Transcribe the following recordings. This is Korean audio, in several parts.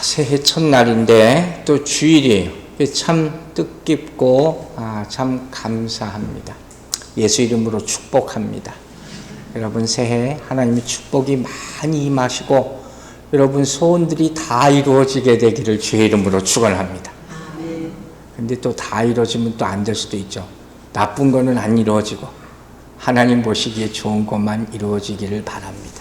새해 첫날인데 또 주일이에요. 참 뜻깊고 참 감사합니다. 예수 이름으로 축복합니다. 여러분 새해 하나님의 축복이 많이 임하시고 여러분 소원들이 다 이루어지게 되기를 주의 이름으로 축원합니다. 근데 또 다 이루어지면 또 안 될 수도 있죠. 나쁜 거는 안 이루어지고 하나님 보시기에 좋은 것만 이루어지기를 바랍니다.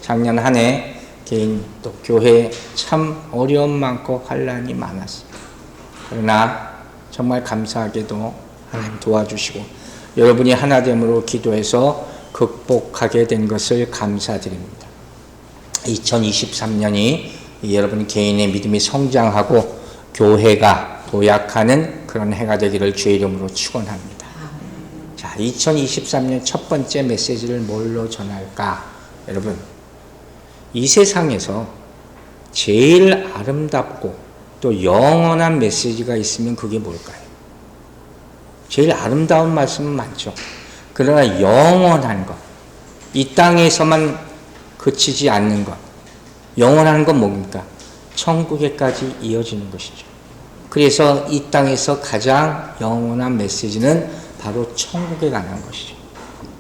작년 한 해 개인 또 교회에 참 어려움 많고 환난이 많았습니다. 그러나 정말 감사하게도 하나님 도와주시고 여러분이 하나됨으로 기도해서 극복하게 된 것을 감사드립니다. 2023년이 여러분 개인의 믿음이 성장하고 교회가 도약하는 그런 해가 되기를 주의 이름으로 축원합니다. 자, 2023년 첫 번째 메시지를 뭘로 전할까? 여러분, 이 세상에서 제일 아름답고 또 영원한 메시지가 있으면 그게 뭘까요? 제일 아름다운 말씀은 많죠. 그러나 영원한 것, 이 땅에서만 그치지 않는 것, 영원한 건 뭡니까? 천국에까지 이어지는 것이죠. 그래서 이 땅에서 가장 영원한 메시지는 바로 천국에 관한 것이죠.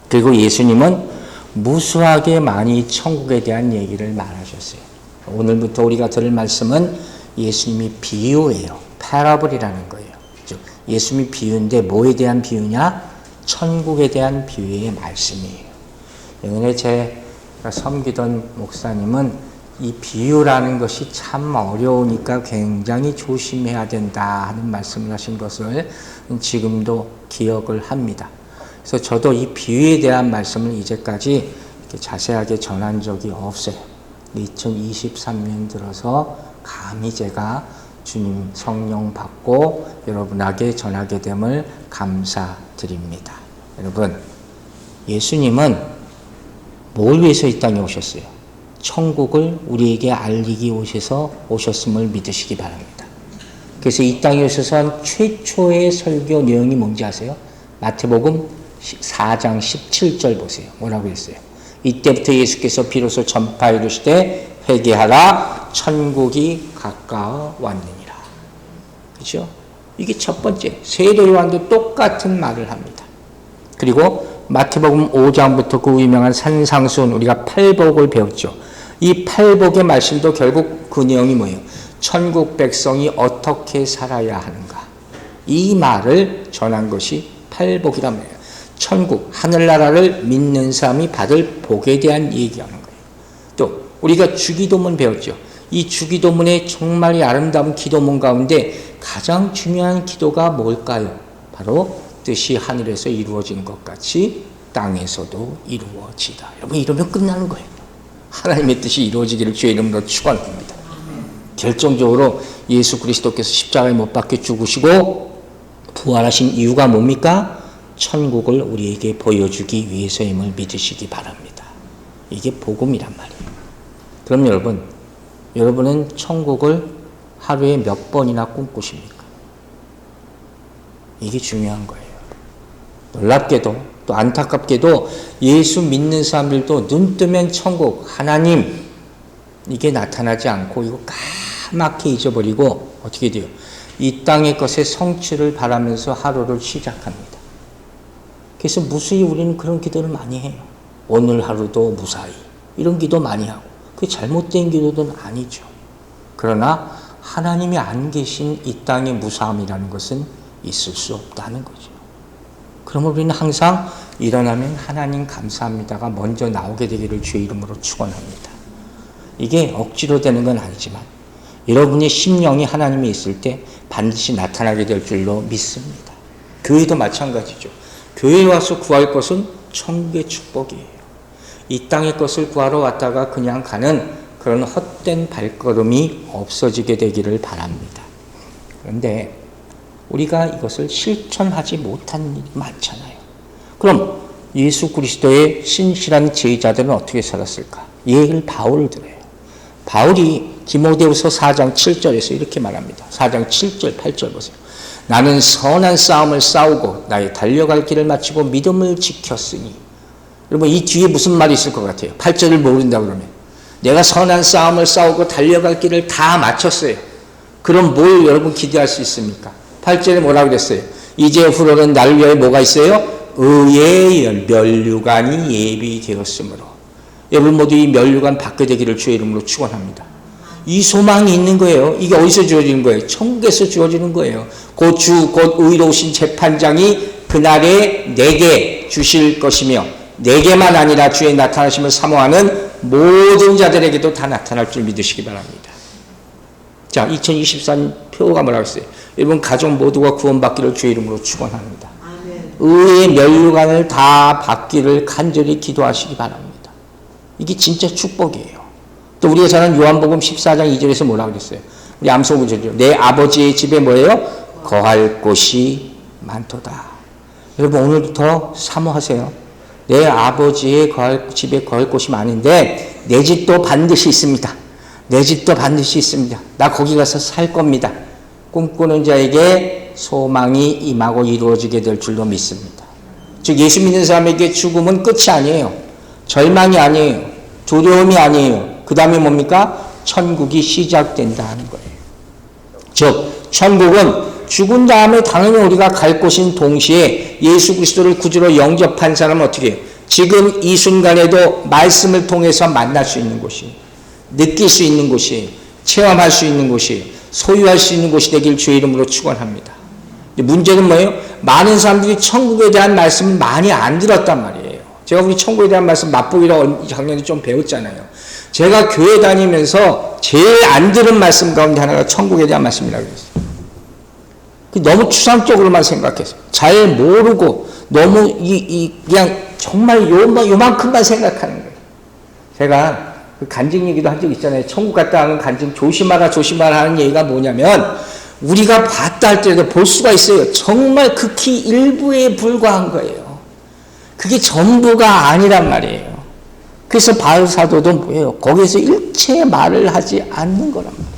그리고 예수님은 무수하게 많이 천국에 대한 얘기를 말하셨어요. 오늘부터 우리가 들을 말씀은 예수님이 비유예요. 패러블이라는 거예요. 즉 예수님이 비유인데 뭐에 대한 비유냐? 천국에 대한 비유의 말씀이에요. 예전에 제가 섬기던 목사님은 이 비유라는 것이 참 어려우니까 굉장히 조심해야 된다 하는 말씀을 하신 것을 지금도 기억을 합니다. 그래서 저도 이 비유에 대한 말씀을 이제까지 이렇게 자세하게 전한 적이 없어요. 2023년 들어서 감히 제가 주님 성령 받고 여러분에게 전하게 됨을 감사드립니다. 여러분, 예수님은 뭘 위해서 이 땅에 오셨어요? 천국을 우리에게 알리기 위해서 오셨음을 믿으시기 바랍니다. 그래서 이 땅에 오셔서 한 최초의 설교 내용이 뭔지 아세요? 마태복음 4장 17절 보세요. 뭐라고 했어요? 이때부터 예수께서 비로소 전파 이르시되 회개하라 천국이 가까워 왔느니라. 그렇죠? 이게 첫 번째. 세례 요한도 똑같은 말을 합니다. 그리고 마태복음 5장부터 그 유명한 산상수훈 우리가 팔복을 배웠죠. 이 팔복의 말씀도 결국 그 내용이 뭐예요? 천국 백성이 어떻게 살아야 하는가. 이 말을 전한 것이 팔복이란 말이에요. 천국, 하늘나라를 믿는 사람이 받을 복에 대한 얘기하는 거예요. 또 우리가 주기도문 배웠죠. 이 주기도문의 정말 아름다운 기도문 가운데 가장 중요한 기도가 뭘까요? 바로 뜻이 하늘에서 이루어진 것 같이 땅에서도 이루어지다. 여러분 이러면 끝나는 거예요. 하나님의 뜻이 이루어지기를 주의 이름으로 축원합니다. 결정적으로 예수 그리스도께서 십자가에 못 박혀 죽으시고 부활하신 이유가 뭡니까? 천국을 우리에게 보여주기 위해서임을 믿으시기 바랍니다. 이게 복음이란 말이에요. 그럼 여러분은 천국을 하루에 몇 번이나 꿈꾸십니까? 이게 중요한 거예요. 놀랍게도 또 안타깝게도 예수 믿는 사람들도 눈 뜨면 천국, 하나님 이게 나타나지 않고 이거 까맣게 잊어버리고 어떻게 돼요? 이 땅의 것의 성취를 바라면서 하루를 시작합니다. 그래서 무수히 우리는 그런 기도를 많이 해요. 오늘 하루도 무사히 이런 기도 많이 하고 그게 잘못된 기도는 아니죠. 그러나 하나님이 안 계신 이 땅의 무사함이라는 것은 있을 수 없다는 거죠. 그러면 우리는 항상 일어나면 하나님 감사합니다가 먼저 나오게 되기를 주의 이름으로 축원합니다. 이게 억지로 되는 건 아니지만 여러분의 심령이 하나님이 있을 때 반드시 나타나게 될 줄로 믿습니다. 교회도 마찬가지죠. 교회에 와서 구할 것은 천국의 축복이에요. 이 땅의 것을 구하러 왔다가 그냥 가는 그런 헛된 발걸음이 없어지게 되기를 바랍니다. 그런데 우리가 이것을 실천하지 못하는 일이 많잖아요. 그럼 예수 그리스도의 신실한 제자들은 어떻게 살았을까? 예를 바울을 들어요. 바울이 디모데후서 4장 7절에서 이렇게 말합니다. 4장 7절 8절 보세요. 나는 선한 싸움을 싸우고 나의 달려갈 길을 마치고 믿음을 지켰으니. 여러분 이 뒤에 무슨 말이 있을 것 같아요? 8절을 모른다 그러면 내가 선한 싸움을 싸우고 달려갈 길을 다 마쳤어요. 그럼 뭘 여러분 기대할 수 있습니까? 8절에 뭐라고 그랬어요? 이제후로는 나를 위하여 뭐가 있어요? 의의 면류관이 예비되었으므로. 여러분 모두 이 면류관 받게 되기를 주의 이름으로 축원합니다. 이 소망이 있는 거예요. 이게 어디서 주어지는 거예요? 천국에서 주어지는 거예요. 곧 의로우신 재판장이 그날에 내게 주실 것이며 내게만 아니라 주의 나타나심을 사모하는 모든 자들에게도 다 나타날 줄 믿으시기 바랍니다. 자, 2024년 표가 뭐라고 했어요? 여러분 가족 모두가 구원받기를 주의 이름으로 축원합니다. 의의 면류관을 다 받기를 간절히 기도하시기 바랍니다. 이게 진짜 축복이에요. 또 우리가 잘 아는 요한복음 14장 2절에서 뭐라고 그랬어요? 우리 암송구절이요. 내 아버지의 집에 뭐예요? 거할 곳이 많도다. 여러분 오늘부터 사모하세요. 내 아버지의 집에 거할 곳이 많은데 내 집도 반드시 있습니다. 내 집도 반드시 있습니다. 나 거기 가서 살 겁니다. 꿈꾸는 자에게 소망이 임하고 이루어지게 될 줄로 믿습니다. 즉 예수 믿는 사람에게 죽음은 끝이 아니에요. 절망이 아니에요. 두려움이 아니에요. 그 다음에 뭡니까? 천국이 시작된다는 거예요. 즉 천국은 죽은 다음에 당연히 우리가 갈 곳인 동시에 예수 그리스도를 구주로 영접한 사람은 어떻게 해요? 지금 이 순간에도 말씀을 통해서 만날 수 있는 곳이, 느낄 수 있는 곳이, 체험할 수 있는 곳이, 소유할 수 있는 곳이 되길 주의 이름으로 축원합니다. 문제는 뭐예요? 많은 사람들이 천국에 대한 말씀을 많이 안 들었단 말이에요. 제가 우리 천국에 대한 말씀 맛보기로 작년에 좀 배웠잖아요. 제가 교회 다니면서 제일 안 들은 말씀 가운데 하나가 천국에 대한 말씀이라고 했어요. 너무 추상적으로만 생각해서 잘 모르고 너무 그냥 정말 요만큼만 생각하는 거예요. 제가 그 간증 얘기도 한 적 있잖아요. 천국 갔다 하는 간증 조심하라 하는 얘기가 뭐냐면 우리가 봤다 할 때도 볼 수가 있어요. 정말 극히 일부에 불과한 거예요. 그게 전부가 아니란 말이에요. 그래서 바울 사도도 뭐예요? 거기에서 일체 말을 하지 않는 거란 말이에요.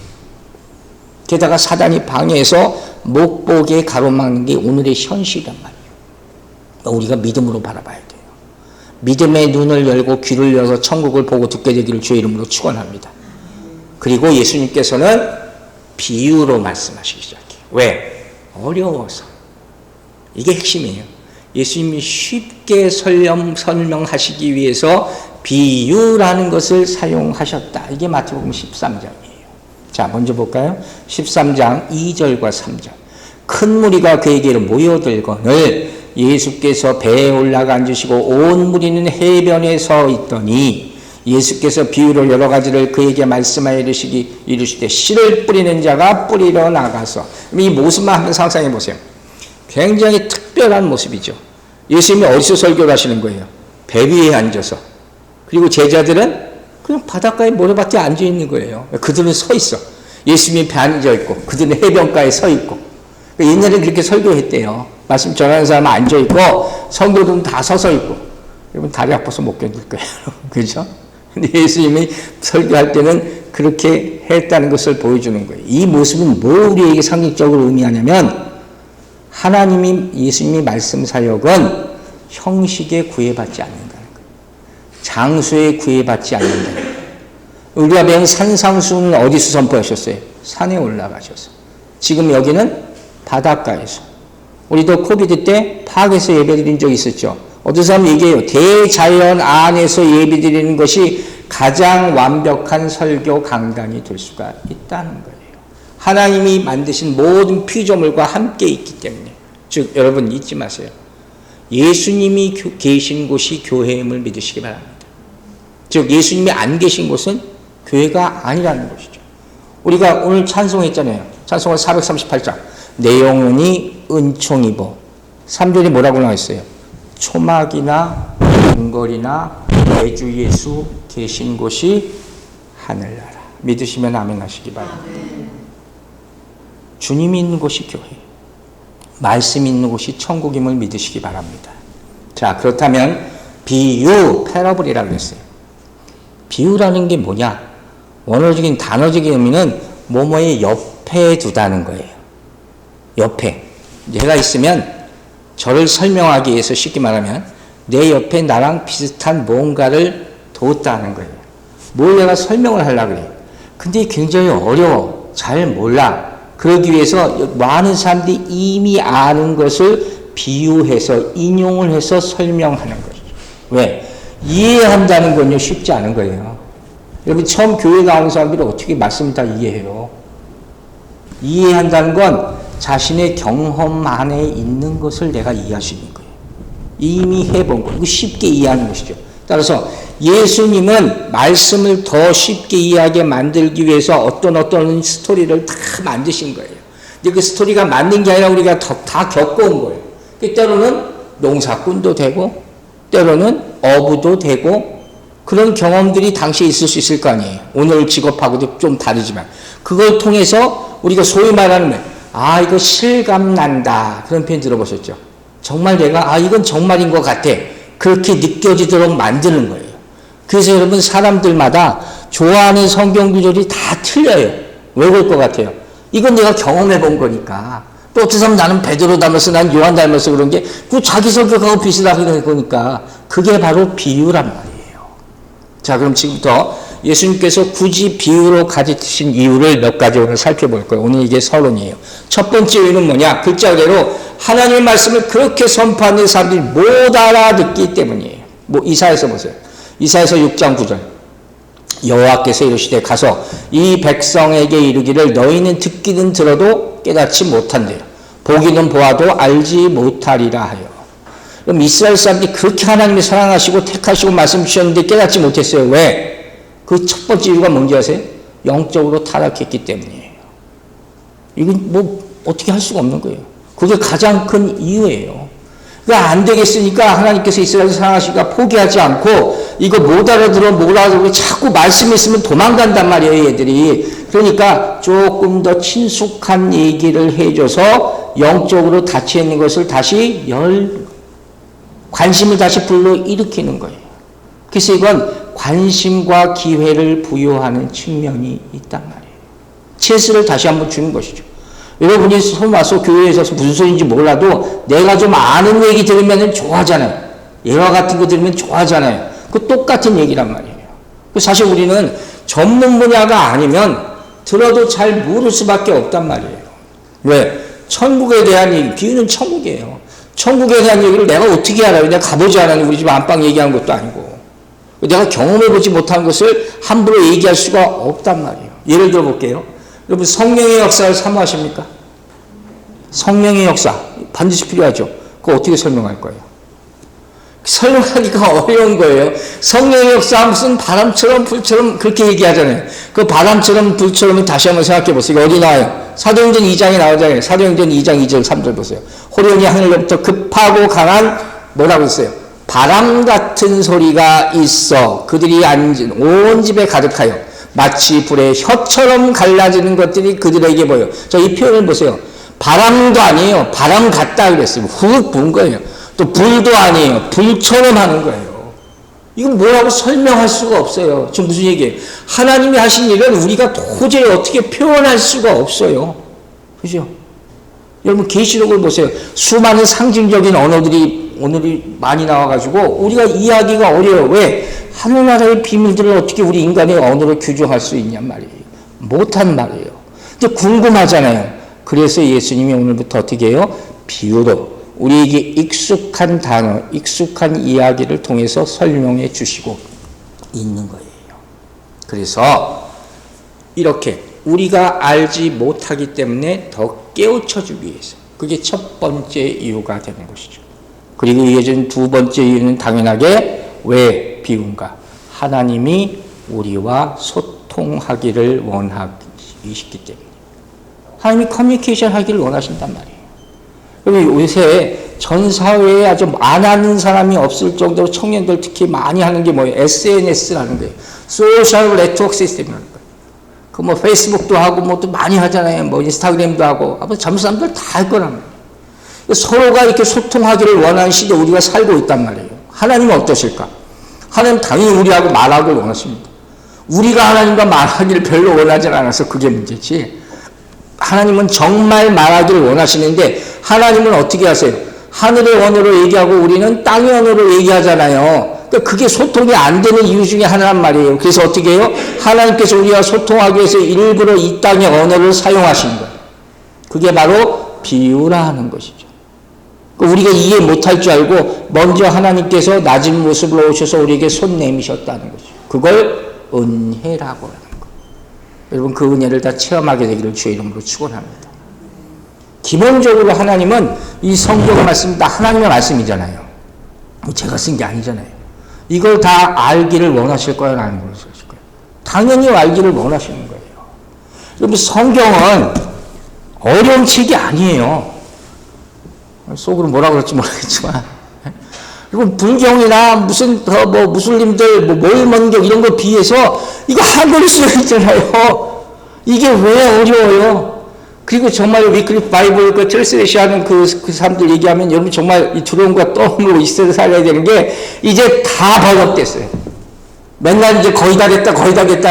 게다가 사단이 방해해서 못 보게 가로막는 게 오늘의 현실이란 말이에요. 우리가 믿음으로 바라봐야 돼요. 믿음의 눈을 열고 귀를 열어서 천국을 보고 듣게 되기를 주의 이름으로 축원합니다. 그리고 예수님께서는 비유로 말씀하시기 시작해요. 왜? 어려워서. 이게 핵심이에요. 예수님이 쉽게 설명하시기 위해서 비유라는 것을 사용하셨다. 이게 마태복음 13장이에요. 자, 먼저 볼까요? 13장 2절과 3절. 큰 무리가 그에게로 모여들거늘 예수께서 배에 올라가 앉으시고 온 무리는 해변에 서 있더니 예수께서 비유로 여러 가지를 그에게 말씀하여 이르시되 씨를 뿌리는 자가 뿌리러 나가서, 이 모습만 한번 상상해 보세요. 굉장히 특별한 모습이죠. 예수님이 어디서 설교를 하시는 거예요? 배 위에 앉아서. 그리고 제자들은 그냥 바닷가에 모래밭에 앉아 있는 거예요. 그들은 서 있어. 예수님이 배 앉아 있고 그들은 해변가에 서 있고. 옛날에 그렇게 설교했대요. 말씀 전하는 사람은 앉아 있고 성도들은 다 서서 있고. 여러분 다리 아파서 못 견딜 거예요. 그렇죠? 근데 예수님이 설교할 때는 그렇게 했다는 것을 보여주는 거예요. 이 모습은 뭐 우리에게 상징적으로 의미하냐면 예수님이 말씀 사역은 형식에 구애받지 않는다는 거예요. 장소에 구애받지 않는다는 거예요. 우리가 배운 산상수훈은 어디서 선포하셨어요? 산에 올라가셔서. 지금 여기는 바닷가에서. 우리도 코비드 때 파악해서 예배드린 적 있었죠. 어떤 사람 얘기해요. 대자연 안에서 예배드리는 것이 가장 완벽한 설교 강단이 될 수가 있다는 거예요. 하나님이 만드신 모든 피조물과 함께 있기 때문에. 즉 여러분 잊지 마세요. 예수님이 계신 곳이 교회임을 믿으시기 바랍니다. 즉 예수님이 안 계신 곳은 교회가 아니라는 것이죠. 우리가 오늘 찬송했잖아요. 찬송은 438장. 내 영혼이 은총이보. 3절이 뭐라고 나와있어요? 초막이나 궁궐이나 내 주 예수 계신 곳이 하늘나라. 믿으시면 아멘 하시기 바랍니다. 주님이 있는 곳이 교회, 말씀이 있는 곳이 천국임을 믿으시기 바랍니다. 자, 그렇다면 비유, 패러블이라고 했어요. 비유라는 게 뭐냐? 원어적인 단어적인 의미는 뭐뭐의 옆에 두다는 거예요. 옆에. 내가 있으면 저를 설명하기 위해서 쉽게 말하면 내 옆에 나랑 비슷한 뭔가를 뒀다는 거예요. 뭘 내가 설명을 하려고 그래. 근데 굉장히 어려워. 잘 몰라. 그러기 위해서 많은 사람들이 이미 아는 것을 비유해서 인용을 해서 설명하는 거죠. 왜? 이해한다는 건요 쉽지 않은 거예요. 여러분 처음 교회 나오는 사람들이 어떻게 말씀을 다 이해해요? 이해한다는 건 자신의 경험 안에 있는 것을 내가 이해할 수 있는 거예요. 이미 해본 거. 이거 쉽게 이해하는 것이죠. 따라서 예수님은 말씀을 더 쉽게 이해하게 만들기 위해서 어떤 스토리를 다 만드신 거예요. 근데 그 스토리가 만든 게 아니라 우리가 다 겪어온 거예요. 때로는 농사꾼도 되고 때로는 어부도 되고 그런 경험들이 당시에 있을 수 있을 거 아니에요. 오늘 직업하고도 좀 다르지만 그걸 통해서 우리가 소위 말하는 이거 실감난다 그런 표현 들어보셨죠? 정말 내가 이건 정말인 것 같아 그렇게 느껴지도록 만드는 거예요. 그래서 여러분 사람들마다 좋아하는 성경 구절이 다 틀려요. 왜 그럴 것 같아요? 이건 내가 경험해 본 거니까. 또 어떤 사람 나는 베드로 닮아서 난 요한 닮아서 그런 게 그 자기 성격하고 비슷하게 거니까 그게 바로 비유란 말이에요. 자 그럼 지금부터 예수님께서 굳이 비유로 가르치신 이유를 몇 가지 오늘 살펴볼 거예요. 오늘 이게 서론이에요. 첫 번째 이유는 뭐냐? 글자 그대로 하나님의 말씀을 그렇게 선포하는 사람들이 못 알아듣기 때문이에요. 이사야서 보세요. 이사야서 6장 9절 여호와께서 이르시되 가서 이 백성에게 이르기를 너희는 듣기는 들어도 깨닫지 못한대요. 보기는 보아도 알지 못하리라 하여. 그럼 이스라엘 사람들이 그렇게 하나님을 사랑하시고 택하시고 말씀 주셨는데 깨닫지 못했어요. 왜? 그 첫 번째 이유가 뭔지 아세요? 영적으로 타락했기 때문이에요. 이건 어떻게 할 수가 없는 거예요. 그게 가장 큰 이유예요. 그러니까 안 되겠으니까 하나님께서 이스라엘을 사랑하시니까 포기하지 않고 이거 못 알아들어 자꾸 말씀이 있으면 도망간단 말이에요 얘들이. 그러니까 조금 더 친숙한 얘기를 해줘서 영적으로 닫혀있는 것을 다시 관심을 다시 불러일으키는 거예요. 그래서 이건 관심과 기회를 부여하는 측면이 있단 말이에요. 찬스를 다시 한번 주는 것이죠. 여러분이 처음 와서 교회에서 무슨 소리인지 몰라도 내가 좀 아는 얘기 들으면 좋아하잖아요. 예화 같은 거 들으면 좋아하잖아요. 그 똑같은 얘기란 말이에요. 사실 우리는 전문 분야가 아니면 들어도 잘 모를 수밖에 없단 말이에요. 왜? 천국에 대한 얘기, 비유는 천국이에요. 천국에 대한 얘기를 내가 어떻게 알아요? 내가 가보지 않았는데 우리 집 안방 얘기하는 것도 아니고. 내가 경험해보지 못한 것을 함부로 얘기할 수가 없단 말이에요. 예를 들어 볼게요. 여러분 성령의 역사를 사모하십니까? 성령의 역사 반드시 필요하죠. 그거 어떻게 설명할 거예요? 설명하기가 어려운 거예요. 성령의 역사 무슨 바람처럼 불처럼 그렇게 얘기하잖아요. 그 바람처럼 불처럼을 다시 한번 생각해 보세요. 어디 나와요? 사도행전 2장에 나오잖아요. 사도행전 2장 2절 3절 보세요. 호련히 하늘로부터 급하고 강한 뭐라고 했어요? 바람 같은 소리가 있어 그들이 앉은 온 집에 가득하여 마치 불에 혀처럼 갈라지는 것들이 그들에게 보여. 자, 이 표현을 보세요. 바람도 아니에요. 바람 같다 그랬어요. 훅 부은 거예요. 또 불도 아니에요. 불처럼 하는 거예요. 이건 뭐라고 설명할 수가 없어요. 지금 무슨 얘기예요? 하나님이 하신 일은 우리가 도저히 어떻게 표현할 수가 없어요. 그죠? 여러분 계시록을 보세요. 수많은 상징적인 언어들이 오늘이 많이 나와가지고 우리가 이해하기가 어려워요. 왜? 하늘나라의 비밀들을 어떻게 우리 인간의 언어로 규정할 수 있냔 말이에요. 못한 말이에요. 근데 궁금하잖아요. 그래서 예수님이 오늘부터 어떻게 해요? 비유로 우리에게 익숙한 단어, 익숙한 이야기를 통해서 설명해 주시고 있는 거예요. 그래서 이렇게 우리가 알지 못하기 때문에 더 깨우쳐 주기 위해서 그게 첫 번째 이유가 되는 것이죠. 그리고 이어진 두 번째 이유는 당연하게 왜 비유인가? 하나님이 우리와 소통하기를 원하시기 때문에 하나님이 커뮤니케이션 하기를 원하신단 말이에요. 그리고 요새 전 사회에 아주 안 하는 사람이 없을 정도로 청년들 특히 많이 하는 게 뭐예요? SNS라는 거예요. 소셜 네트워크 시스템이라는 거예요. 그 뭐 페이스북도 하고 뭐 또 많이 하잖아요. 뭐 인스타그램도 하고 젊은 사람들 다 할 거란 말이에요. 서로가 이렇게 소통하기를 원하는 시대에 우리가 살고 있단 말이에요. 하나님은 어떠실까? 하나님 당연히 우리하고 말하기를 원하십니다. 우리가 하나님과 말하기를 별로 원하지 않아서 그게 문제지. 하나님은 정말 말하기를 원하시는데 하나님은 어떻게 하세요? 하늘의 언어로 얘기하고 우리는 땅의 언어로 얘기하잖아요. 그러니까 그게 소통이 안 되는 이유 중에 하나란 말이에요. 그래서 어떻게 해요? 하나님께서 우리와 소통하기 위해서 일부러 이 땅의 언어를 사용하신 거예요. 그게 바로 비유라 하는 것이죠. 우리가 이해 못할 줄 알고 먼저 하나님께서 낮은 모습으로 오셔서 우리에게 손 내미셨다는 거죠. 그걸 은혜라고 하는 거예요. 여러분 그 은혜를 다 체험하게 되기를 주의 이름으로 축원합니다. 기본적으로 하나님은 이 성경 말씀 다 하나님의 말씀이잖아요. 제가 쓴 게 아니잖아요. 이걸 다 알기를 원하실 거예요, 안 원하실 거예요? 당연히 알기를 원하시는 거예요. 여러분 성경은 어려운 책이 아니에요. 속으로 뭐라 그럴지 모르겠지만, 이건 불경이나 무슨 무슬림들 모일먼경 이런 거 비해서 이거 한글로 쓰여 있잖아요. 이게 왜 어려워요? 그리고 정말 위클리프 바이블 그 트랜스레이션 그 사람들 얘기하면 여러분 정말 이 두려운 거 떠오르고 있어야 살아야 되는 게 이제 다 번역됐어요. 맨날 이제 거의 다 됐다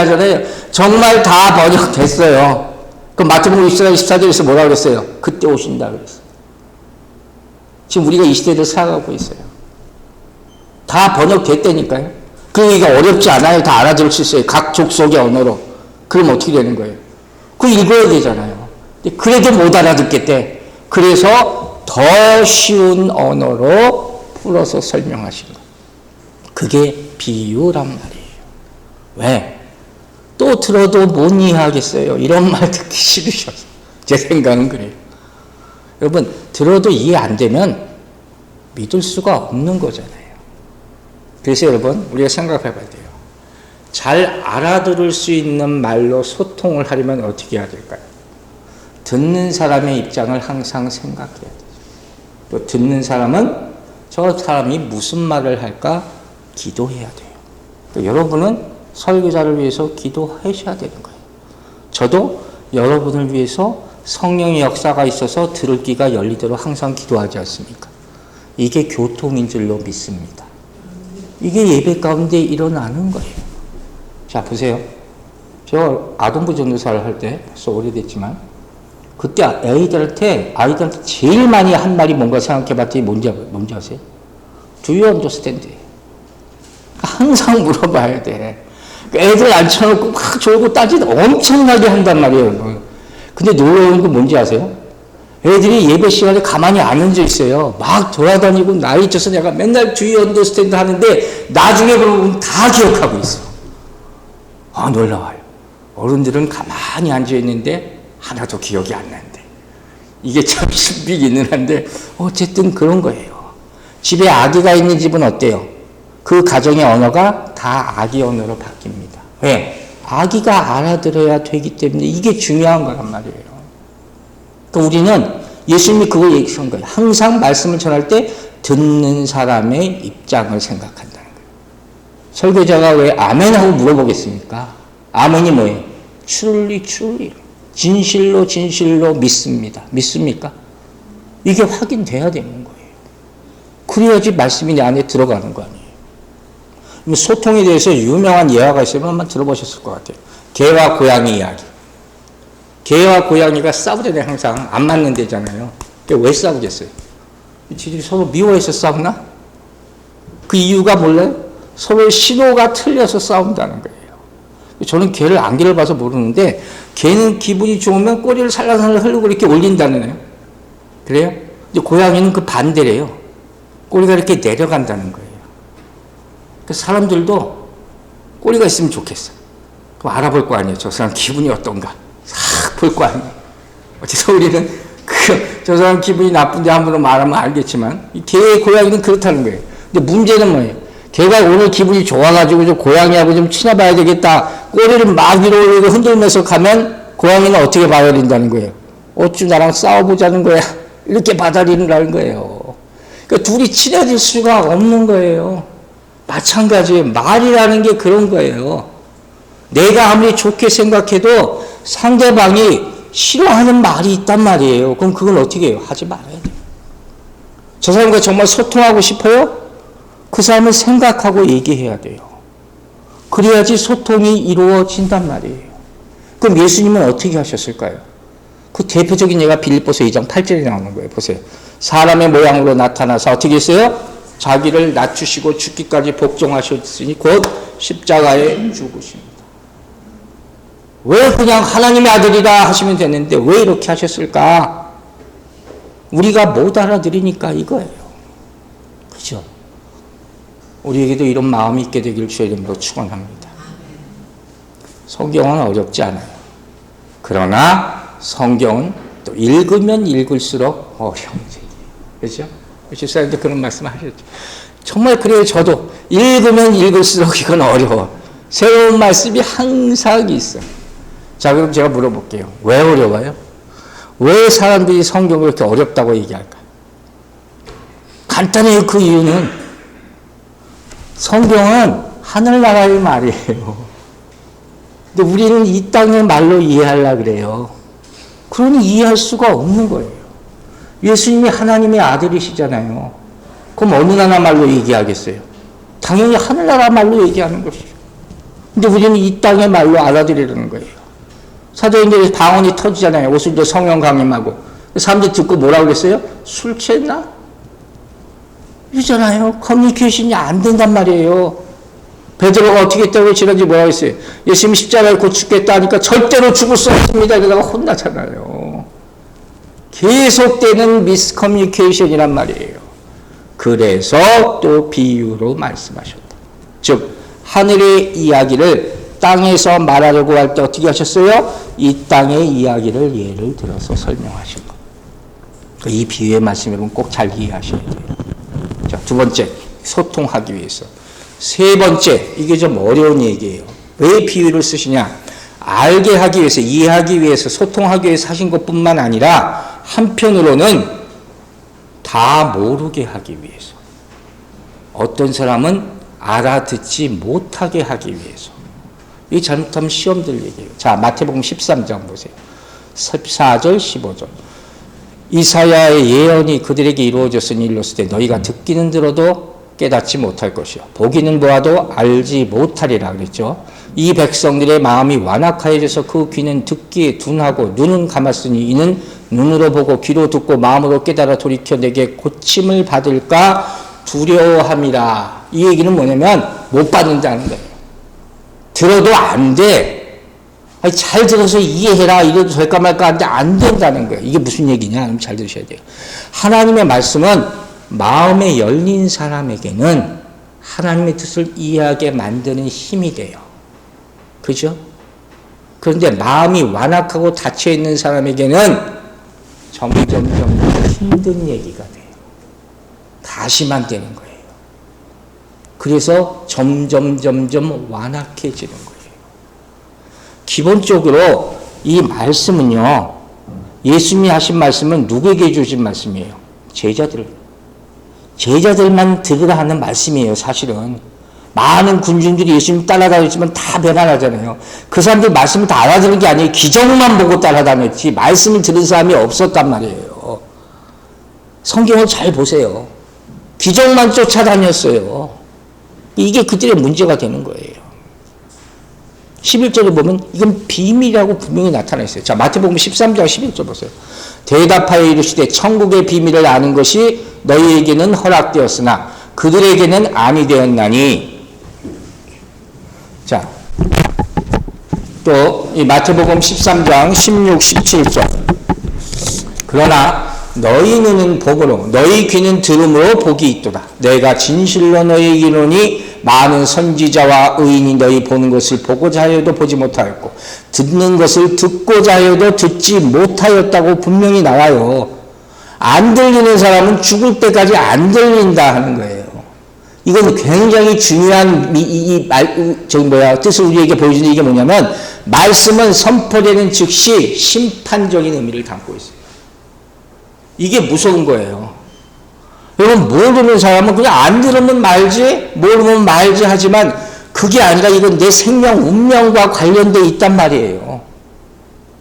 하잖아요. 정말 다 번역됐어요. 그 마태복음 24장 14절에서 뭐라 그랬어요? 그때 오신다 그랬어요. 지금 우리가 이 시대를 살아가고 있어요. 다 번역됐다니까요. 그러니까 어렵지 않아요. 다 알아들을 수 있어요. 각 족속의 언어로. 그럼 어떻게 되는 거예요? 그거 읽어야 되잖아요. 그래도 못 알아듣겠대. 그래서 더 쉬운 언어로 풀어서 설명하신 거예요. 그게 비유란 말이에요. 왜? 또 들어도 못 이해하겠어요. 이런 말 듣기 싫으셔서. 제 생각은 그래요. 여러분 들어도 이해 안 되면 믿을 수가 없는 거잖아요. 그래서 여러분 우리가 생각해 봐야 돼요. 잘 알아들을 수 있는 말로 소통을 하려면 어떻게 해야 될까요? 듣는 사람의 입장을 항상 생각해야 돼요. 또 듣는 사람은 저 사람이 무슨 말을 할까 기도해야 돼요. 또 여러분은 설교자를 위해서 기도하셔야 되는 거예요. 저도 여러분을 위해서 성령의 역사가 있어서 들을 귀가 열리도록 항상 기도하지 않습니까? 이게 교통인 줄로 믿습니다. 이게 예배 가운데 일어나는 거예요. 자, 보세요. 저 아동부 전도사를 할 때 벌써 오래됐지만 그때 아이들한테 제일 많이 한 말이 뭔가 생각해 봤더니 뭔지 아세요? Do you understand? 항상 물어봐야 돼. 애들 앉혀놓고 막 졸고 따지다 엄청나게 한단 말이에요. 근데 놀라운 건 뭔지 아세요? 애들이 예배 시간에 가만히 안 앉아 있어요. 막 돌아다니고 나이 쳐서 내가 맨날 Do you understand 하는데 나중에 보면 다 기억하고 있어. 아, 놀라워요. 어른들은 가만히 앉아 있는데 하나도 기억이 안 나는데 이게 참 신비기는 한데 어쨌든 그런 거예요. 집에 아기가 있는 집은 어때요? 그 가정의 언어가 다 아기 언어로 바뀝니다. 왜? 아기가 알아들어야 되기 때문에 이게 중요한 거란 말이에요. 그러니까 우리는 예수님이 그걸 얘기한 거예요. 항상 말씀을 전할 때 듣는 사람의 입장을 생각한다는 거예요. 설교자가 왜 아멘하고 물어보겠습니까? 아멘이 뭐예요? truly, truly. 진실로 믿습니다. 믿습니까? 이게 확인돼야 되는 거예요. 그래야지 말씀이 내 안에 들어가는 거 아니에요. 소통에 대해서 유명한 예화가 있으면 한번 들어보셨을 것 같아요. 개와 고양이 이야기. 개와 고양이가 싸우잖아요. 항상 안 맞는 데잖아요. 왜 싸우겠어요? 지들이 서로 미워해서 싸우나? 그 이유가 몰라요? 서로 신호가 틀려서 싸운다는 거예요. 저는 개를 안개를 봐서 모르는데 개는 기분이 좋으면 꼬리를 살랑살랑 흐르고 이렇게 올린다는 거예요. 그래요? 근데 고양이는 그 반대래요. 꼬리가 이렇게 내려간다는 거예요. 사람들도 꼬리가 있으면 좋겠어. 그럼 알아볼 거 아니에요. 저 사람 기분이 어떤가. 싹 볼 거 아니에요. 어째서 우리는 저 사람 기분이 나쁜데 함부로 말하면 알겠지만 개, 고양이는 그렇다는 거예요. 근데 문제는 뭐예요? 개가 오늘 기분이 좋아가지고 좀 고양이하고 좀 친해봐야 되겠다. 꼬리를 막 위로 올리고 흔들면서 가면 고양이는 어떻게 받아들인다는 거예요? 어쭈 나랑 싸워보자는 거야. 이렇게 받아들이는 거예요. 그러니까 둘이 친해질 수가 없는 거예요. 마찬가지예요. 말이라는 게 그런 거예요. 내가 아무리 좋게 생각해도 상대방이 싫어하는 말이 있단 말이에요. 그럼 그걸 어떻게 해요? 하지 말아야 돼요. 저 사람과 정말 소통하고 싶어요? 그 사람을 생각하고 얘기해야 돼요. 그래야지 소통이 이루어진단 말이에요. 그럼 예수님은 어떻게 하셨을까요? 그 대표적인 예가 빌립보서 2장 8절에 나오는 거예요. 보세요. 사람의 모양으로 나타나서 어떻게 했어요? 자기를 낮추시고 죽기까지 복종하셨으니 곧 십자가에 죽으십니다. 왜 그냥 하나님의 아들이다 하시면 되는데 왜 이렇게 하셨을까? 우리가 못 알아들으니까 이거예요. 그죠? 우리에게도 이런 마음이 있게 되길 주의 이름으로 축원합니다. 성경은 어렵지 않아요. 그러나 성경은 또 읽으면 읽을수록 어려운 책이에요. 그렇죠? 집사님도 그런 말씀 하셨죠. 정말 그래요. 저도 읽으면 읽을수록 이건 어려워. 새로운 말씀이 항상 있어. 자, 그럼 제가 물어볼게요. 왜 어려워요? 왜 사람들이 성경을 이렇게 어렵다고 얘기할까? 간단해요. 그 이유는 성경은 하늘나라의 말이에요. 근데 우리는 이 땅의 말로 이해하려고 그래요. 그러니 이해할 수가 없는 거예요. 예수님이 하나님의 아들이시잖아요. 그럼 어느 나라 말로 얘기하겠어요? 당연히 하늘나라 말로 얘기하는 것이죠. 근데 우리는 이 땅의 말로 알아들으려는 거예요. 사도행전에서 방언이 터지잖아요. 오순절 성령 강림하고. 사람들이 듣고 뭐라고 그랬어요? 술 취했나? 이러잖아요. 커뮤니케이션이 안 된단 말이에요. 베드로가 어떻게 했다고 지난주에 뭐라고 했어요? 예수님 십자가에 곧 죽겠다 하니까 절대로 죽을 수 없습니다. 이러다가 혼나잖아요. 계속되는 미스커뮤니케이션이란 말이에요. 그래서 또 비유로 말씀하셨다. 즉 하늘의 이야기를 땅에서 말하려고 할 때 어떻게 하셨어요? 이 땅의 이야기를 예를 들어서 설명하신 것. 이 비유의 말씀 여러분 꼭 잘 이해하셔야 돼요. 자, 두 번째, 소통하기 위해서. 세 번째, 이게 좀 어려운 얘기예요. 왜 비유를 쓰시냐? 알게 하기 위해서, 이해하기 위해서, 소통하기 위해서 하신 것뿐만 아니라 한편으로는 다 모르게 하기 위해서. 어떤 사람은 알아듣지 못하게 하기 위해서. 이 잘못하면 시험들 얘기예요. 자, 마태복음 13장 보세요. 14절, 15절. 이사야의 예언이 그들에게 이루어졌으니 일렀을 때 너희가 듣기는 들어도 깨닫지 못할 것이요 보기는 보아도 알지 못하리라 그랬죠. 이 백성들의 마음이 완악하여져서 그 귀는 듣기에 둔하고 눈은 감았으니 이는 눈으로 보고 귀로 듣고 마음으로 깨달아 돌이켜 내게 고침을 받을까 두려워함이라. 이 얘기는 뭐냐면 못 받는다는 거예요. 들어도 안 돼. 아니, 잘 들어서 이해해라 이래도 될까 말까 하는데 안 된다는 거예요. 이게 무슨 얘기냐? 잘 들으셔야 돼요. 하나님의 말씀은 마음에 열린 사람에게는 하나님의 뜻을 이해하게 만드는 힘이 돼요. 그죠? 그런데 마음이 완악하고 닫혀있는 사람에게는 점점 힘든 얘기가 돼요. 다시만 되는 거예요. 그래서 점점 완악해지는 거예요. 기본적으로 이 말씀은요, 예수님이 하신 말씀은 누구에게 주신 말씀이에요? 제자들만 들으라 하는 말씀이에요. 사실은 많은 군중들이 예수님 따라다녔지만 다 배반하잖아요. 그 사람들 말씀을 다 알아들은 게 아니에요. 기적만 보고 따라다녔지 말씀을 들은 사람이 없었단 말이에요. 성경을 잘 보세요. 기적만 쫓아다녔어요. 이게 그들의 문제가 되는 거예요. 11절에 보면 이건 비밀이라고 분명히 나타나 있어요. 자, 마태복음 13장 11절 보세요. 대답하여 이르시되 천국의 비밀을 아는 것이 너희에게는 허락되었으나 그들에게는 아니 되었나니. 자, 또 이 마태복음 13장 16, 17절. 그러나 너희 눈은 복으로 너희 귀는 들음으로 복이 있도다. 내가 진실로 너희에게 이르노니 많은 선지자와 의인이 너희 보는 것을 보고자 하여도 보지 못하였고 듣는 것을 듣고자 하여도 듣지 못하였다고 분명히 나와요. 안 들리는 사람은 죽을 때까지 안 들린다 하는 거예요. 이건 굉장히 중요한 뜻을 우리에게 보여주는 이게 뭐냐면 말씀은 선포되는 즉시 심판적인 의미를 담고 있어요. 이게 무서운 거예요. 여러분, 모르는 사람은 그냥 안 들으면 말지, 모르면 말지 하지만 그게 아니라 이건 내 생명, 운명과 관련되어 있단 말이에요.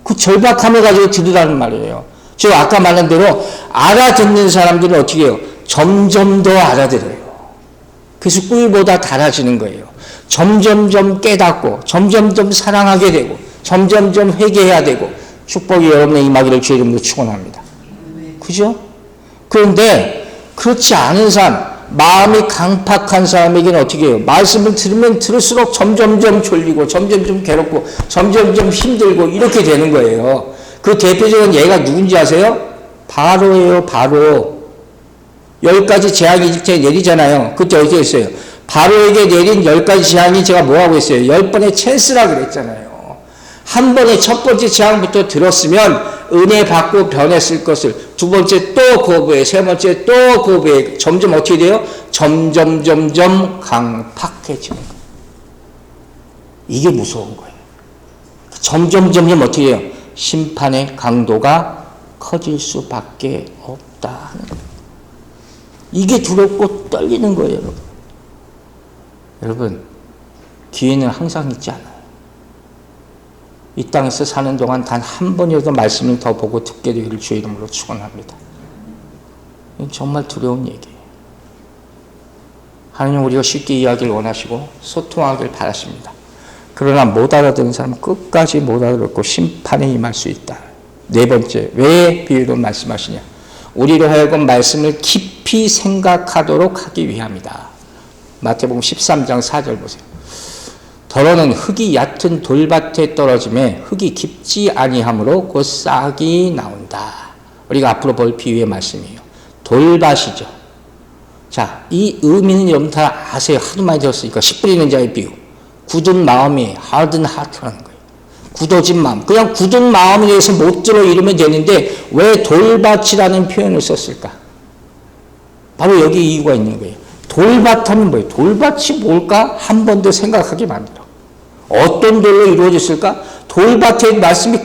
그 절박함을 가지고 들으라는 말이에요. 저 아까 말한 대로 알아듣는 사람들은 어떻게 해요? 점점 더 알아들어요. 그래서 꿀보다 달아지는 거예요. 점점점 깨닫고, 점점점 사랑하게 되고, 점점점 회개해야 되고, 축복이 여러분의 임하기를 주의 이름으로 축원합니다. 그죠? 그런데 그렇지 않은 사람, 마음이 강팍한 사람에게는 어떻게 해요? 말씀을 들으면 들을수록 점점점 졸리고 점점점 괴롭고 점점점 힘들고 이렇게 되는 거예요. 그 대표적인 예가 누군지 아세요? 바로예요. 바로. 10가지 재앙이 이집트에 내리잖아요. 그때 어떻게 했어요? 바로에게 내린 10가지 재앙이 제가 뭐라고 했어요? 10번의 찬스라 그랬잖아요. 한 번에 첫 번째 재앙부터 들었으면 은혜 받고 변했을 것을 두 번째 또 거부해, 세 번째 또 거부해. 점점 어떻게 돼요? 점점 강팍해지는 거예요. 이게 무서운 거예요. 점점 어떻게 해요? 심판의 강도가 커질 수밖에 없다 하는 거예요. 이게 두렵고 떨리는 거예요, 여러분. 여러분, 기회는 항상 있지 않아요. 이 땅에서 사는 동안 단 한 번이라도 말씀을 더 보고 듣게 되기를 주의 이름으로 축원합니다. 이건 정말 두려운 얘기예요. 하나님 우리가 쉽게 이해하기를 원하시고 소통하기를 바라십니다. 그러나 못 알아듣는 사람은 끝까지 못 알아듣고 심판에 임할 수 있다. 네 번째, 왜 비유로 말씀하시냐? 우리로 하여금 말씀을 깊이 생각하도록 하기 위함이다. 마태복음 13장 4절 보세요. 더러는 흙이 얕은 돌밭에 떨어짐에 흙이 깊지 아니하므로 곧 싹이 나온다. 우리가 앞으로 볼 비유의 말씀이에요. 돌밭이죠. 자, 이 의미는 여러분 다 아세요. 하도 많이 들었으니까. 씨 뿌리는 자의 비유. 굳은 마음이 hardened heart라는 거예요. 굳어진 마음. 그냥 굳은 마음에 대해서 못 들어 이러면 되는데 왜 돌밭이라는 표현을 썼을까? 바로 여기 이유가 있는 거예요. 돌밭 하면 뭐예요? 돌밭이 뭘까? 한 번 더 생각하게 만들어. 어떤 돌로 이루어졌을까? 돌밭에 말씀이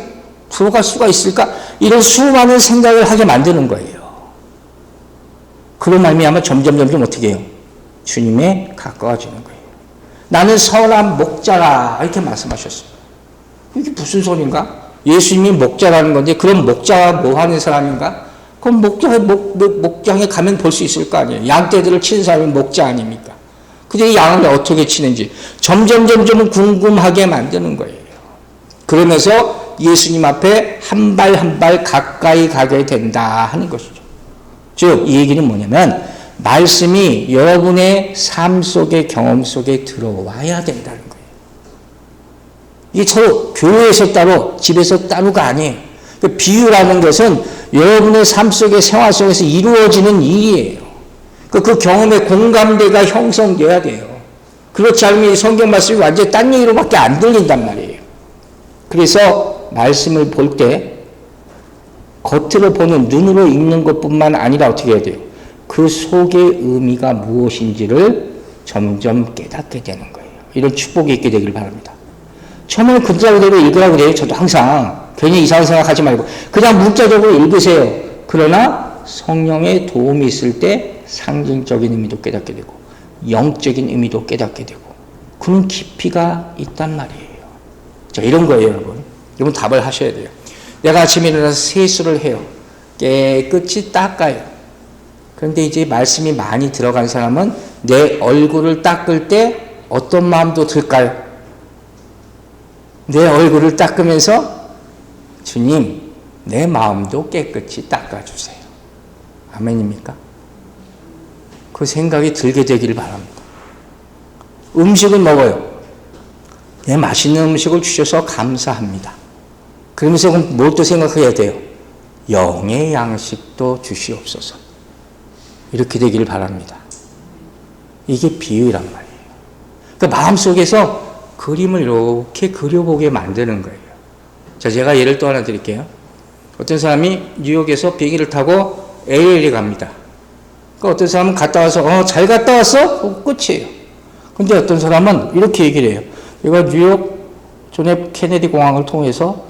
들어갈 수가 있을까? 이런 수많은 생각을 하게 만드는 거예요. 그런 말미암아 점점 어떻게 해요? 주님에 가까워지는 거예요. 나는 선한 목자라 이렇게 말씀하셨어요. 이게 무슨 소린가? 예수님이 목자라는 건데 그럼 목자가 뭐 하는 사람인가? 그럼 목장에 가면 볼 수 있을 거 아니에요. 양떼들을 치는 사람이 목자 아닙니까? 그들이 양을 어떻게 치는지 점점 궁금하게 만드는 거예요. 그러면서 예수님 앞에 한 발 한 발 가까이 가게 된다 하는 것이죠. 즉, 이 얘기는 뭐냐면 말씀이 여러분의 삶 속에 경험 속에 들어와야 된다는 거예요. 이게 서로 교회에서 따로 집에서 따로가 아니에요. 그 비유라는 것은 여러분의 삶 속에 생활 속에서 이루어지는 일이에요. 그 경험의 공감대가 형성돼야 돼요. 그렇지 않으면 이 성경 말씀이 완전히 딴 얘기로밖에 안 들린단 말이에요. 그래서 말씀을 볼 때 겉으로 보는 눈으로 읽는 것뿐만 아니라 어떻게 해야 돼요? 그 속의 의미가 무엇인지를 점점 깨닫게 되는 거예요. 이런 축복이 있게 되길 바랍니다. 처음에는 글자대로 읽으라고 그래요. 저도 항상 괜히 이상한 생각하지 말고 그냥 문자적으로 읽으세요. 그러나 성령의 도움이 있을 때 상징적인 의미도 깨닫게 되고 영적인 의미도 깨닫게 되고 그런 깊이가 있단 말이에요. 자, 이런 거예요, 여러분. 여러분 답을 하셔야 돼요. 내가 아침에 일어나서 세수를 해요. 깨끗이 닦아요. 그런데 이제 말씀이 많이 들어간 사람은 내 얼굴을 닦을 때 어떤 마음도 들까요? 내 얼굴을 닦으면서 주님, 내 마음도 깨끗이 닦아주세요. 아멘입니까? 그 생각이 들게 되기를 바랍니다. 음식을 먹어요. 내 맛있는 음식을 주셔서 감사합니다. 그러면서 뭘 또 생각해야 돼요? 영의 양식도 주시옵소서. 이렇게 되기를 바랍니다. 이게 비유란 말이에요. 그러니까 마음속에서 그림을 이렇게 그려보게 만드는 거예요. 자, 제가 예를 또 하나 드릴게요. 어떤 사람이 뉴욕에서 비행기를 타고 LA에 갑니다. 그러니까 어떤 사람은 갔다 와서 잘 갔다 왔어? 끝이에요. 근데 어떤 사람은 이렇게 얘기를 해요. 내가 뉴욕 존 케네디 공항을 통해서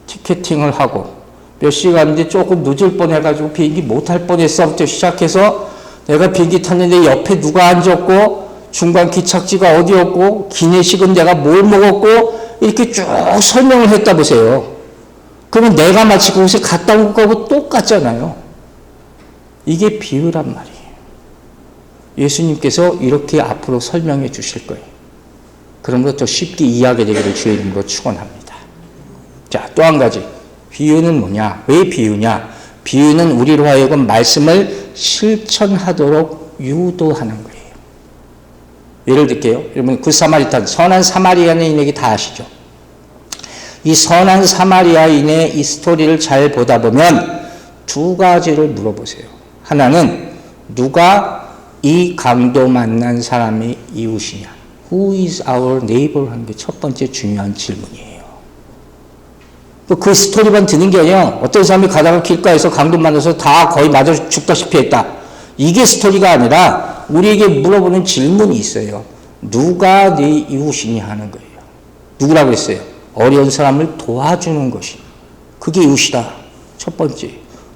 티켓팅을 하고 몇 시간 뒤에 조금 늦을 뻔해가지고 비행기 못 탈 뻔했어부터 시작해서 내가 비행기 탔는데 옆에 누가 앉았고 중간 기착지가 어디였고 기내식은 내가 뭘 먹었고 이렇게 쭉 설명을 했다 보세요. 그러면 내가 마치 그곳에 갔다 온 거하고 똑같잖아요. 이게 비유란 말이에요. 예수님께서 이렇게 앞으로 설명해 주실 거예요. 그러므로 더 쉽게 이해하게 되기를 주의 이름으로 축원합니다. 자, 또 한 가지. 비유는 뭐냐? 왜 비유냐? 비유는 우리로 하여금 말씀을 실천하도록 유도하는 거예요. 예를 들게요. 여러분 그 사마리탄, 선한 사마리아인에게 다 아시죠? 이 선한 사마리아인의 이 스토리를 잘 보다 보면 두 가지를 물어보세요. 하나는 누가 이 강도 만난 사람의 이웃이냐? Who is our neighbor? 하는 게 첫 번째 중요한 질문이에요. 그 스토리만 듣는 게 아니라 어떤 사람이 가다가 길가에서 강도 만나서 다 거의 맞아 죽다시피 했다. 이게 스토리가 아니라 우리에게 물어보는 질문이 있어요. 누가 네 이웃이냐 하는 거예요. 누구라고 했어요? 어려운 사람을 도와주는 것이. 그게 이웃이다. 첫 번째.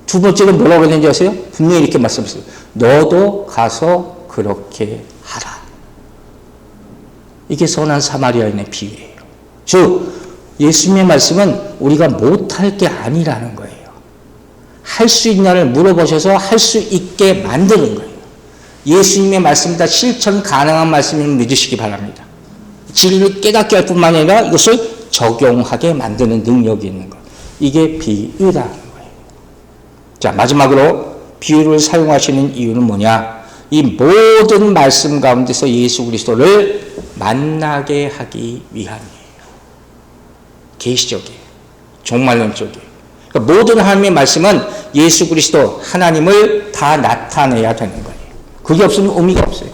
두 번째는 뭐라고 했는지 아세요? 분명히 이렇게 말씀하셨어요. 너도 가서 그렇게 하라. 이게 선한 사마리아인의 비유예요. 즉 예수님의 말씀은 우리가 못할 게 아니라는 거예요. 할 수 있냐를 물어보셔서 할 수 있게 만드는 거예요. 예수님의 말씀 다 실천 가능한 말씀을 믿으시기 바랍니다. 진리를 깨닫게 할 뿐만 아니라 이것을 적용하게 만드는 능력이 있는 것. 이게 비유라는 거예요. 자, 마지막으로 비유를 사용하시는 이유는 뭐냐? 이 모든 말씀 가운데서 예수 그리스도를 만나게 하기 위함이에요. 계시적이에요. 종말론적이에요. 그러니까 모든 하나님의 말씀은 예수 그리스도 하나님을 다 나타내야 되는 거예요. 그게 없으면 의미가 없어요.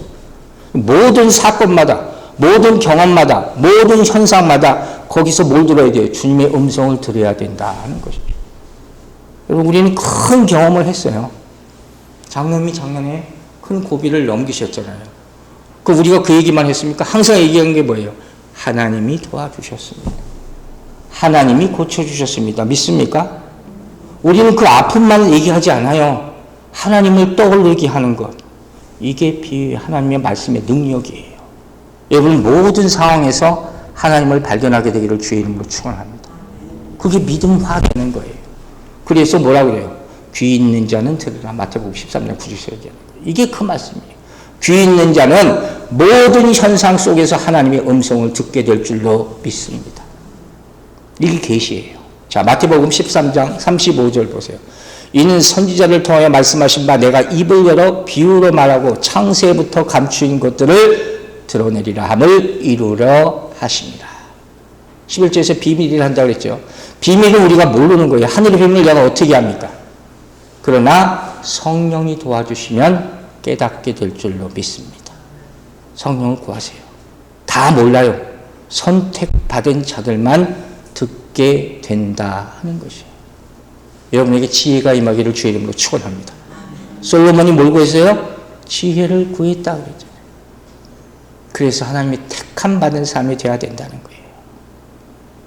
모든 사건마다, 모든 경험마다, 모든 현상마다 거기서 뭘 들어야 돼요? 주님의 음성을 들어야 된다는 것이죠. 여러분, 우리는 큰 경험을 했어요. 장로님이 작년에 큰 고비를 넘기셨잖아요. 우리가 그 얘기만 했습니까? 항상 얘기하는 게 뭐예요? 하나님이 도와주셨습니다. 하나님이 고쳐주셨습니다. 믿습니까? 우리는 그 아픔만 얘기하지 않아요. 하나님을 떠올리게 하는 것. 이게 하나님의 말씀의 능력이에요. 여러분 모든 상황에서 하나님을 발견하게 되기를 주의 이름으로 축원합니다. 그게 믿음화되는 거예요. 그래서 뭐라고 그래요? 귀 있는 자는 들으라. 마태복음 13장 9절에 얘기하는 거예요. 이게 그 말씀이에요. 귀 있는 자는 모든 현상 속에서 하나님의 음성을 듣게 될 줄로 믿습니다. 이게 계시예요. 자, 마태복음 13장 35절 보세요. 이는 선지자를 통하여 말씀하신 바 내가 입을 열어 비유로 말하고 창세부터 감추인 것들을 드러내리라 함을 이루려 하십니다. 11절에서 비밀이라 한다고 그랬죠. 비밀은 우리가 모르는 거예요. 하늘의 비밀을 내가 어떻게 합니까? 그러나 성령이 도와주시면 깨닫게 될 줄로 믿습니다. 성령을 구하세요. 다 몰라요. 선택받은 자들만 듣게 된다 하는 것이에요. 여러분에게 지혜가 임하기를 주의 이름으로 축원합니다. 솔로몬이 뭘 구했어요? 지혜를 구했다 그랬잖아요. 그래서 하나님이 택함 받은 삶이 되어야 된다는 거예요.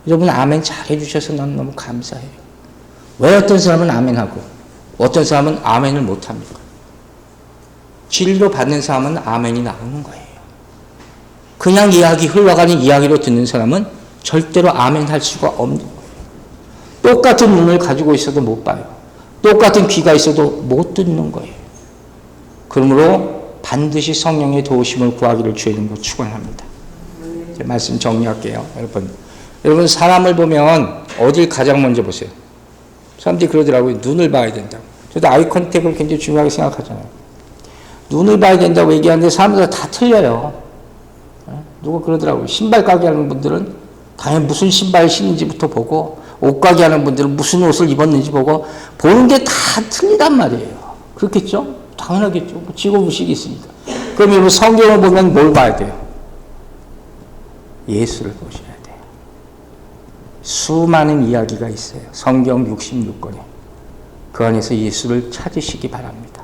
여러분 아멘 잘 해주셔서 너무 감사해요. 왜 어떤 사람은 아멘하고 어떤 사람은 아멘을 못합니까? 진리로 받는 사람은 아멘이 나오는 거예요. 그냥 이야기 흘러가는 이야기로 듣는 사람은 절대로 아멘 할 수가 없는 거예요. 똑같은 눈을 가지고 있어도 못 봐요. 똑같은 귀가 있어도 못 듣는 거예요. 그러므로 반드시 성령의 도우심을 구하기를 주의 이름으로 축원합니다. 제 말씀 정리할게요. 여러분 사람을 보면 어딜 가장 먼저 보세요? 사람들이 그러더라고요. 눈을 봐야 된다고. 저도 아이 컨택을 굉장히 중요하게 생각하잖아요. 눈을 봐야 된다고 얘기하는데 사람들 다 틀려요. 누가 그러더라고요. 신발 가게 하는 분들은 당연히 무슨 신발 신는지부터 보고 옷 가게 하는 분들은 무슨 옷을 입었는지 보고 보는 게 다 틀리단 말이에요. 그렇겠죠? 당연하겠죠. 직업의식이 있으니까. 그럼 여러분 성경을 보면 뭘 봐야 돼요? 예수를 보셔야 돼요. 수많은 이야기가 있어요. 성경 66권에. 그 안에서 예수를 찾으시기 바랍니다.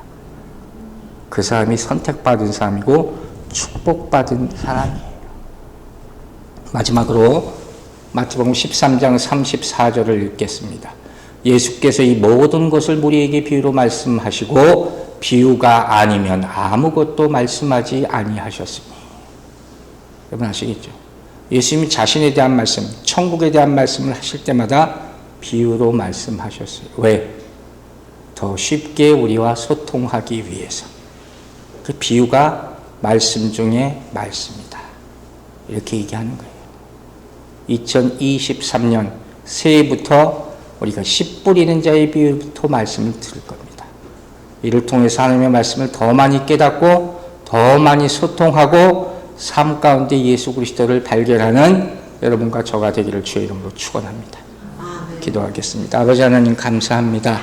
그 사람이 선택받은 사람이고 축복받은 사람이에요. 마지막으로 마태복음 13장 34절을 읽겠습니다. 예수께서 이 모든 것을 우리에게 비유로 말씀하시고 비유가 아니면 아무것도 말씀하지 아니하셨으니. 여러분 아시겠죠? 예수님이 자신에 대한 말씀, 천국에 대한 말씀을 하실 때마다 비유로 말씀하셨어요. 왜? 더 쉽게 우리와 소통하기 위해서. 그 비유가 말씀 중에 말씀이다. 이렇게 얘기하는 거예요. 2023년 새해부터 우리가 씨 뿌리는 자의 비유부터 말씀을 들을 겁니다. 이를 통해서 하나님의 말씀을 더 많이 깨닫고 더 많이 소통하고 삶 가운데 예수 그리스도를 발견하는 여러분과 저가 되기를 주의 이름으로 축원합니다. 기도하겠습니다. 아버지 하나님 감사합니다.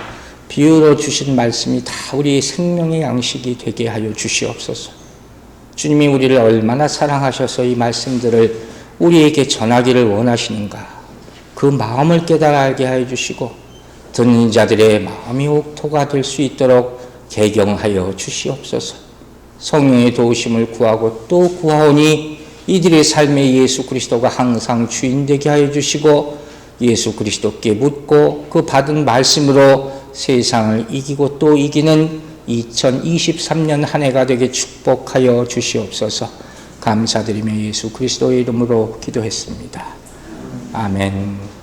비유로 주신 말씀이 다 우리의 생명의 양식이 되게 하여 주시옵소서. 주님이 우리를 얼마나 사랑하셔서 이 말씀들을 우리에게 전하기를 원하시는가, 그 마음을 깨달아 알게 하여 주시고 듣는 자들의 마음이 옥토가 될 수 있도록 개경하여 주시옵소서. 성령의 도우심을 구하고 또 구하오니 이들의 삶에 예수 그리스도가 항상 주인 되게 하여 주시고 예수 그리스도께 묻고 그 받은 말씀으로 세상을 이기고 또 이기는 2023년 한 해가 되게 축복하여 주시옵소서. 감사드리며 예수 그리스도의 이름으로 기도했습니다. 아멘.